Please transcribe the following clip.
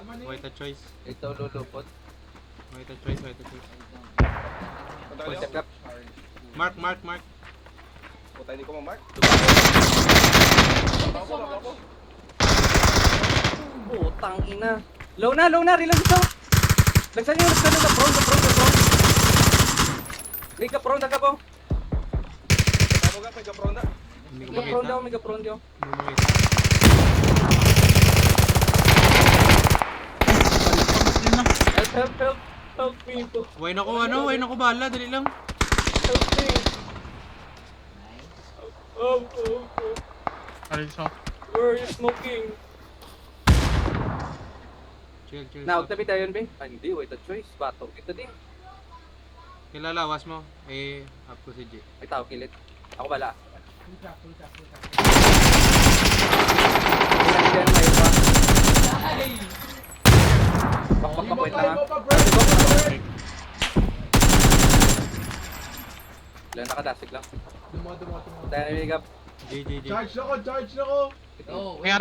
White a choice. Ito lulupot. White a choice, white a choice. Concept gap. Mark, mark, mark. Puta, hindi ko ma-mark. Putang ina. Low na, reload ito. Lagsan nyo, sa prone. Mega prone na ka po. Tama ka, may kapronda. Hindi ko Mega prone daw. Hindi ko makita. Help me po. Wine ako bala, dali lang. Help me. Oh. Where are you smoking? Chill. Now, stop. tabi tayo yun, be. Hindi, wait a choice. Bato. Ito din. Kilala, was mo. Up ko si J. May tao kilit. Ako bala. Ilan may pa. Bakbakwet na nga. Ilan nakadasig lang. Tayo na may gap. J. Charge na ko! Oh, Kaya